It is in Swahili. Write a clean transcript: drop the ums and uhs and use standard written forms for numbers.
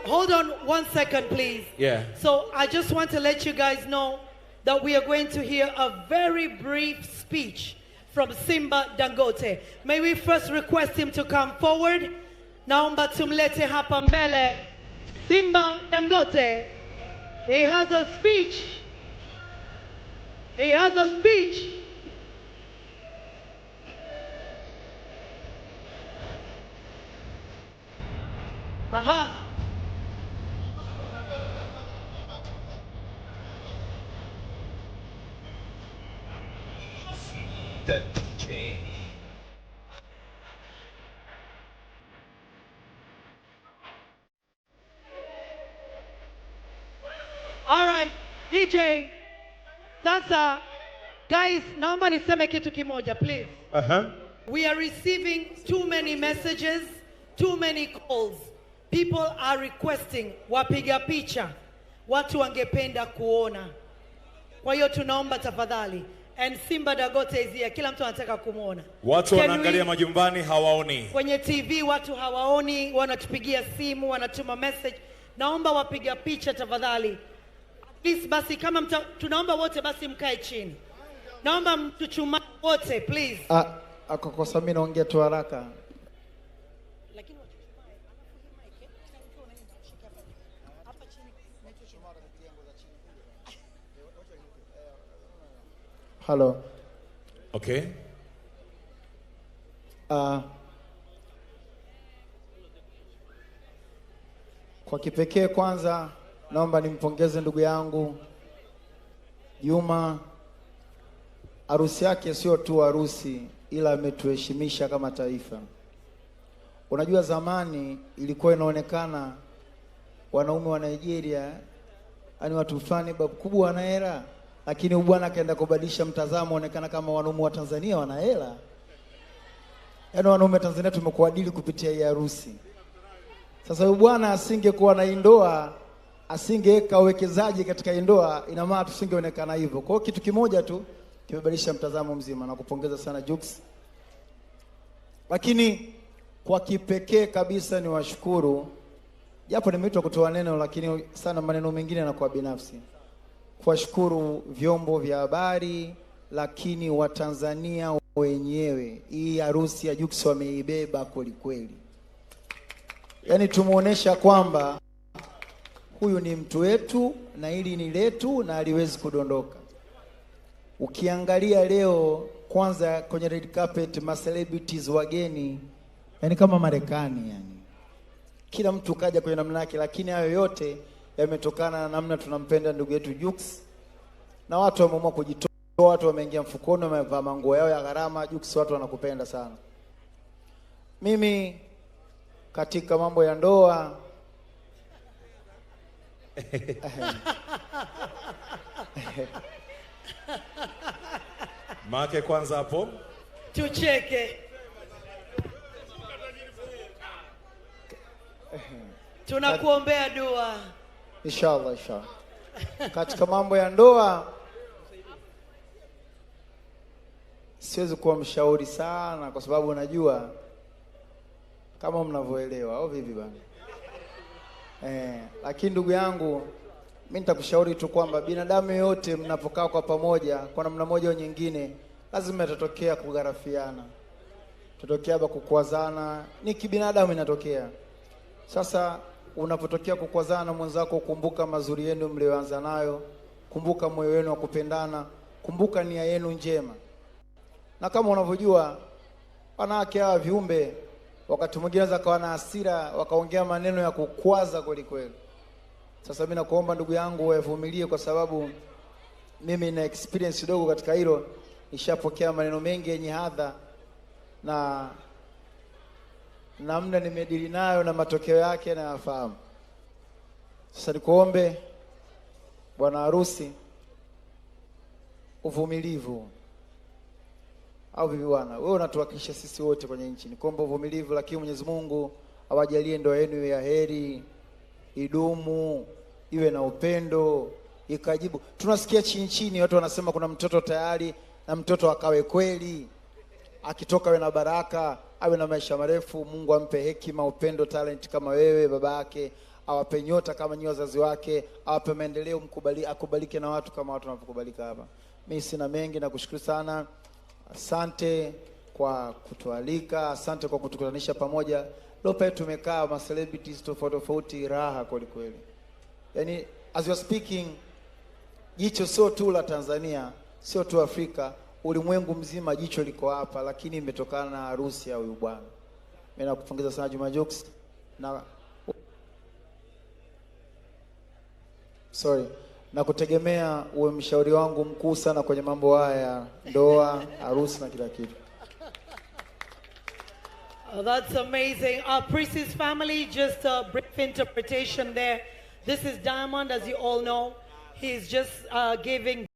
hold on 1 second, please. Yeah. So I just want to let you guys know that we are going to hear a very brief speech from Simba Dangote. May we first request him to come forward. Naomba tumlete hapa mbele. Simba Dangote. He has a speech. He has a speech. Aha. All right, DJ. Sasa, guys, naomba niseme kitu kimoja, please. We are receiving too many messages, too many calls. People are requesting wapiga picha. Watu wangependa kuona. Kwa hiyo tunaomba tafadhali. And Simba Dangote is here. Kila mtu anataka kumuona. Watu wanaangalia majumbani hawaoni. Kwenye TV watu hawaoni, wanatupigia simu, wanatuma message. Naomba wapiga picha tafadhali. Please basi kama tunaomba wote basi mkae chini. Naomba mtuchuma wote please. Akakosa mimi naongea tu haraka. Hello. Okay. Kwa kipekee kwanza naomba nimpongeze ndugu yangu Juma. Harusi yake sio tu harusi, ila ametuheshimisha kama taifa. Unajua zamani ilikuwa inaonekana wanaume wa Nigeria ani watu fulani babu kubwa wana hela, lakini bwana akaenda kubadilisha mtazamo, onekana kama wanaume wa Tanzania wana hela. Yaani wanaume wa Tanzania tumekuadili kupitia hii harusi. Sasa huyu bwana asingekuwa na ndoa, asingeweka uwekezaji katika ndoa, ina maana tusingeonekana hivyo. Kwa hiyo kitu kimoja tu kimebadilisha mtazamo mzima, na kupongeza sana Jux. Lakini kwa kipekee kabisa ni washukuru, japo nimeitwa kutoa neno lakini sana maneno mengine na kwa binafsi. Kuwashukuru vyombo vya habari, lakini Watanzania wenyewe. Hii harusi ya Jux wameibeba kweli kweli. Yaani tumuonesha kwamba huyu ni mtu wetu na hili ni letu na haliwezi kudondoka. Ukiangalia leo kwanza kwenye red carpet ma celebrities wageni, yani kama Marekani yani. Kila mtu kaja kwenye namna yake, lakini hayo yote yametokana na namna tunampenda ndugu yetu Jux. Na watu wameamua kujitoa, watu wameingia mfukoni, wamevaa manguo yao ya gharama. Jux, watu wanakupenda sana. Mimi katika mambo ya ndoa Make kwanza hapo tucheke. Tunakuombea dua. Inshallah, inshallah. Katika mambo ya ndoa siwezi kuwa mshauri sana, kwa sababu najua kama mnavyoelewa au vipi bana. Lakini ndugu yangu, mimi nitakushauri tu kwamba binadamu yote mnapokaa kwa pamoja kwa namna moja au nyingine, lazima itatokea kugharafiana, tutokea hapa kukwazana, ni kibinadamu inatokea. Sasa unapotokea kukwazana mwenzako, kumbuka mazuri yenu mlioanza nayo, kumbuka moyo wenu wa kupendana, kumbuka nia yenu njema. Na kama unavyojua wanawake hawa viumbe wakati mwingine za kawa na hasira, wakaongea maneno ya kukwaza kweli kweli. Sasa mimi nakuomba ndugu yangu uvumilie, kwa sababu mimi na experience kidogo katika hilo. Nishapokea maneno mengi yenye hadha na namna nimedili nayo na matokeo yake na yafahamu. Sasa nikuombe bwana harusi uvumilivu. Au vipi bwana? Wewe unatuwakilisha sisi wote kwenye nchi. Nikuombe uvumilivu, lakini Mwenyezi Mungu awajalie ndoa yenu iwe ya heri, idumu, iwe na upendo, ikajibu. Tunasikia chini watu wanasema kuna mtoto tayari, na mtoto akawe kweli, akitoka we na baraka. awe na maisha marefu. Mungu ampe hekima, upendo, talent kama wewe baba yake, awape nyota kama nyinyi wazazi wake, awape maendeleo, akubalike na watu kama watu wanavyokubalika hapa. Mimi sina mengi, na kushukuru sana. Asante kwa kutualika, asante kwa kutukutanisha pamoja. Leo pale tumekaa ma celebrities tofauti, raha kweli kweli. Yaani as you are speaking, jicho sio tu la Tanzania, sio tu Afrika, ulimwengu mzima jicho liko hapa, lakini imetokana na harusi ya huyu bwana. Mimi nakupongeza sana Juma Jux, na kutegemea uwe mshauri wangu mkuu sana kwenye mambo haya ya ndoa, harusi na kila kitu. Oh, that's amazing. Our Priest's family, just a brief interpretation there. This is Diamond, as you all know. He's just giving